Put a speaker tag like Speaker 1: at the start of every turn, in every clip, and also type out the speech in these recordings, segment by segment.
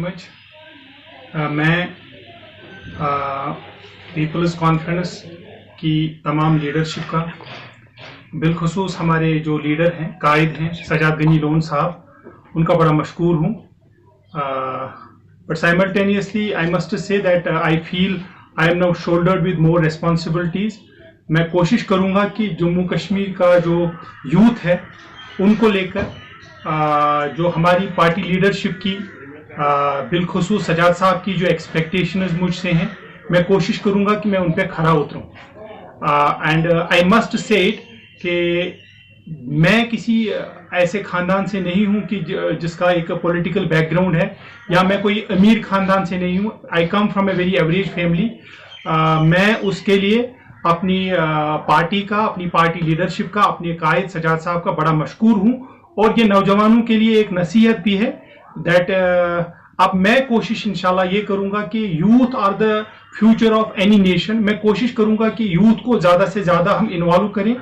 Speaker 1: Much. मैं peoples conference की तमाम लीडरशिप का, बिलखुसूस हमारे जो लीडर हैं, कायद हैं, सजाद गनी लोन साहब, उनका बड़ा मशकूर हूँ। But simultaneously I must say that I feel I am now shouldered with more responsibilities. मैं कोशिश करूँगा कि जम्मू कश्मीर का जो यूथ है उनको लेकर जो हमारी पार्टी लीडरशिप की बिलखुसूस सजाद साहब की जो एक्सपेक्टेशंस मुझसे हैं, मैं कोशिश करूँगा कि मैं उन पर खरा उतरूँ। And I must say it कि मैं किसी ऐसे ख़ानदान से नहीं हूँ कि जिसका एक पॉलिटिकल बैकग्राउंड है, या मैं कोई अमीर ख़ानदान से नहीं हूँ। I come from a very average family. मैं उसके लिए अपनी पार्टी का, अपनी पार्टी लीडरशिप का, अपने कायद सजाद साहब का बड़ा मशकूर हूँ। और ये नौजवानों के लिए एक नसीहत भी है दैट अब मैं कोशिश इंशाल्लाह ये करूँगा कि youth are the future of any nation. मैं कोशिश करूँगा कि यूथ को ज़्यादा से ज़्यादा हम इन्वॉल्व करें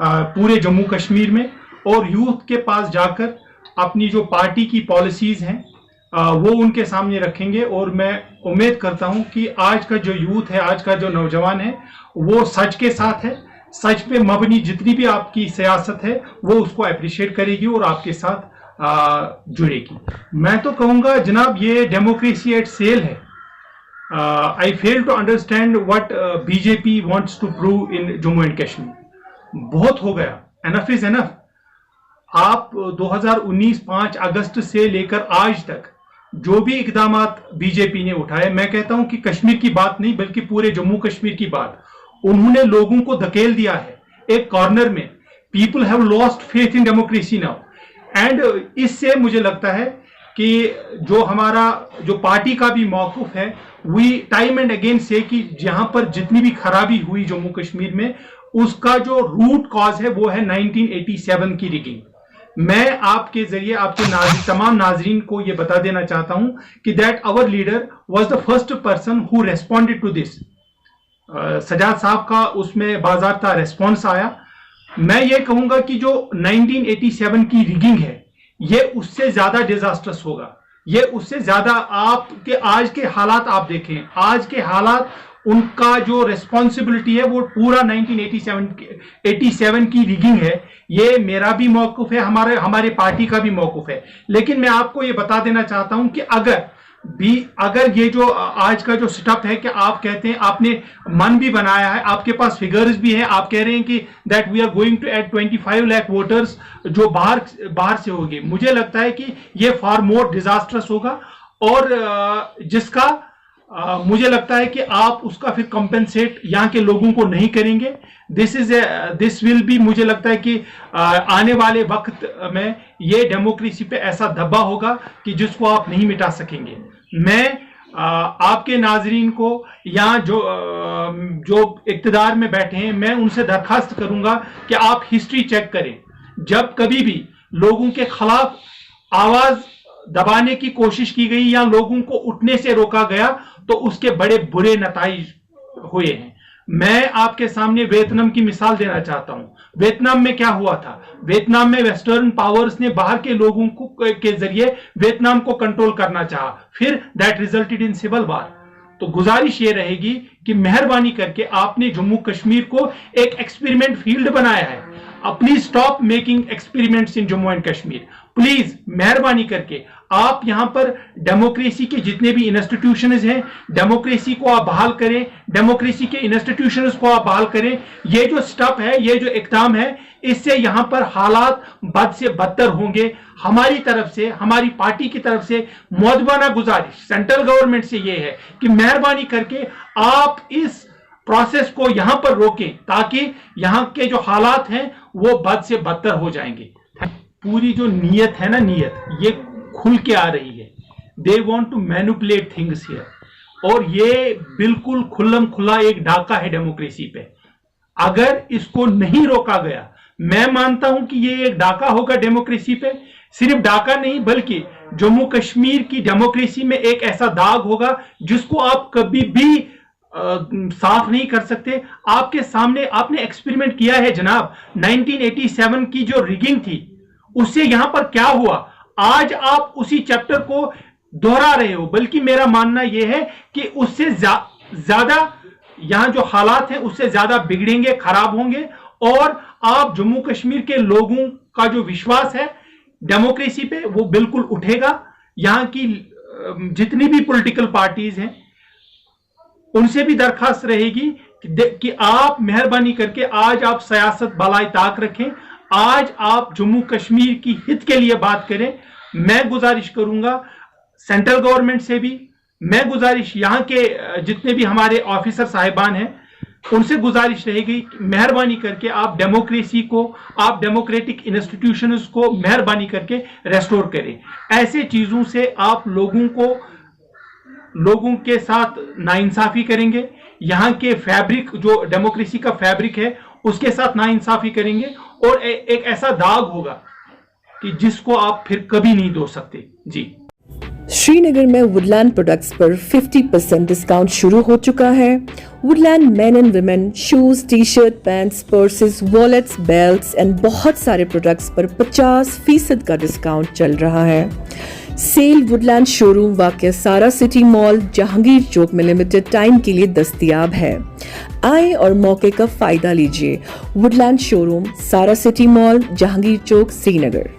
Speaker 1: पूरे जम्मू कश्मीर में, और यूथ के पास जाकर अपनी जो पार्टी की पॉलिसीज़ हैं वो उनके सामने रखेंगे। और मैं उम्मीद करता हूं कि आज का जो यूथ है, आज का जो नौजवान है, वो सच के साथ है। सच पे मबनी जितनी भी आपकी सियासत है वो उसको अप्रिशिएट करेगी और आपके साथ जुड़ेगी। मैं तो कहूँगा जनाब, ये डेमोक्रेसी एट सेल है। I fail to understand what BJP wants to prove in Jammu and Kashmir. बहुत हो गया, एनफ इज एनफ। आप 2019 5 अगस्त से लेकर आज तक जो भी इकदाम बीजेपी ने उठाए, मैं कहता हूं कि कश्मीर की बात नहीं बल्कि पूरे जम्मू कश्मीर की बात, उन्होंने लोगों को धकेल दिया है एक कॉर्नर में। People have lost faith in democracy now. And इससे मुझे लगता है कि जो हमारा जो पार्टी का भी मौक़िफ़ है, वी टाइम एंड अगेन से कि जहां पर जितनी भी खराबी हुई जम्मू कश्मीर में, उसका जो रूट कॉज है वो है 1987 की रिगिंग। मैं आपके जरिए आपके तमाम नाजरीन को ये बता देना चाहता हूं कि that our leader was the first person who responded to this. Sajjad साहब का उसमें बाज़ाब्ता रेस्पॉन्स आया। मैं ये कहूंगा कि जो 1987 की रिगिंग है ये उससे ज्यादा डिजास्टर्स होगा। ये उससे ज्यादा आपके आज के हालात आप देखें, आज के हालात, उनका जो रेस्पॉन्सिबिलिटी है वो पूरा 1987 की रिगिंग है। ये मेरा भी मौक़िफ़ है, हमारे पार्टी का भी मौक़िफ़ है। लेकिन मैं आपको ये बता देना चाहता हूं कि अगर ये जो आज का जो स्टफ है कि आप कहते हैं, आपने मन भी बनाया है, आपके पास फिगर्स भी हैं, आप कह रहे हैं कि that we are going to add 25 lakh voters जो बाहर से होंगे, मुझे लगता है कि ये फार मोर डिजास्टर्स होगा। और जिसका मुझे लगता है कि आप उसका फिर कंपेंसेट यहाँ के लोगों को नहीं करेंगे। दिस विल बी, मुझे लगता है कि आने वाले वक्त में ये डेमोक्रेसी पे ऐसा धब्बा होगा कि जिसको आप नहीं मिटा सकेंगे। मैं आपके नाजरीन को या जो इक्तदार में बैठे हैं, मैं उनसे दरखास्त करूंगा कि आप हिस्ट्री चेक करें। जब कभी भी लोगों के खिलाफ आवाज दबाने की कोशिश की गई या लोगों को उठने से रोका गया तो उसके बड़े बुरे नताइज हुए हैं। मैं आपके सामने वियतनाम की मिसाल देना चाहता हूं। वियतनाम में क्या हुआ था? वियतनाम में वेस्टर्न पावर्स ने बाहर के लोगों को के जरिए वियतनाम को कंट्रोल करना चाहा, फिर that resulted in civil war. तो गुजारिश ये रहेगी कि मेहरबानी करके आपने जम्मू कश्मीर को एक एक्सपेरिमेंट फील्ड बनाया है। Please stop making experiments in Jammu and Kashmir. Please मेहरबानी करके आप यहां पर डेमोक्रेसी के जितने भी इंस्टीट्यूशंस हैं, डेमोक्रेसी को आप बहाल करें, डेमोक्रेसी के इंस्टीट्यूशंस को आप बहाल करें। ये जो स्टफ है, ये जो इक़दाम है, इससे यहां पर हालात बद से बदतर होंगे। हमारी तरफ से, हमारी पार्टी की तरफ से मौजूदा गुजारिश सेंट्रल गवर्नमेंट से ये है कि मेहरबानी करके आप इस प्रोसेस को यहां पर रोकें ताकि यहां के जो हालात हैं वो बद से बदतर हो जाएंगे। पूरी जो नीयत है ना, नीयत ये खुल के आ रही है। They want to manipulate things here, और ये बिल्कुल खुल्लम खुला एक डाका है डेमोक्रेसी पे। अगर इसको नहीं रोका गया, मैं मानता हूं कि ये एक डाका होगा डेमोक्रेसी पे। सिर्फ डाका नहीं बल्कि जम्मू कश्मीर की डेमोक्रेसी में एक ऐसा दाग होगा जिसको आप कभी भी साफ नहीं कर सकते। आपके सामने आपने एक्सपेरिमेंट किया है जनाब। 1987 की जो रिगिंग थी उससे यहां पर क्या हुआ, आज आप उसी चैप्टर को दोहरा रहे हो, बल्कि मेरा मानना यह है कि उससे ज्यादा यहां जो हालात हैं उससे ज्यादा बिगड़ेंगे, खराब होंगे, और आप जम्मू कश्मीर के लोगों का जो विश्वास है डेमोक्रेसी पे वो बिल्कुल उठेगा। यहां की जितनी भी पॉलिटिकल पार्टीज हैं उनसे भी दरखास्त रहेगी कि आप मेहरबानी करके आज आप सियासत बालाई ताक रखें, आज आप जम्मू कश्मीर की हित के लिए बात करें। मैं गुजारिश करूंगा सेंट्रल गवर्नमेंट से भी, मैं गुजारिश यहां के जितने भी हमारे ऑफिसर साहिबान हैं उनसे गुजारिश रहेगी, मेहरबानी करके आप डेमोक्रेसी को, आप डेमोक्रेटिक इंस्टीट्यूशंस को मेहरबानी करके रेस्टोर करें। ऐसे चीजों से आप लोगों के साथ नाइंसाफी करेंगे, यहां के फैब्रिक जो डेमोक्रेसी का फैब्रिक है उसके साथ नाइंसाफी करेंगे, और एक ऐसा दाग होगा कि जिसको आप फिर कभी नहीं धो सकते। जी।
Speaker 2: श्रीनगर में वुडलैंड प्रोडक्ट्स पर 50% डिस्काउंट शुरू हो चुका है। Woodland main and women shoes, T shirt, pants, purses, wallets, belts and बहुत सारे प्रोडक्ट्स पर 50% का डिस्काउंट चल रहा है। सेल वुडलैंड शोरूम वाक़या सारा सिटी मॉल, जहांगीर चौक में लिमिटेड टाइम के लिए दस्तयाब है। आए और मौके का फायदा लीजिए। वुडलैंड शोरूम, सारा सिटी मॉल, जहांगीर चौक, श्रीनगर।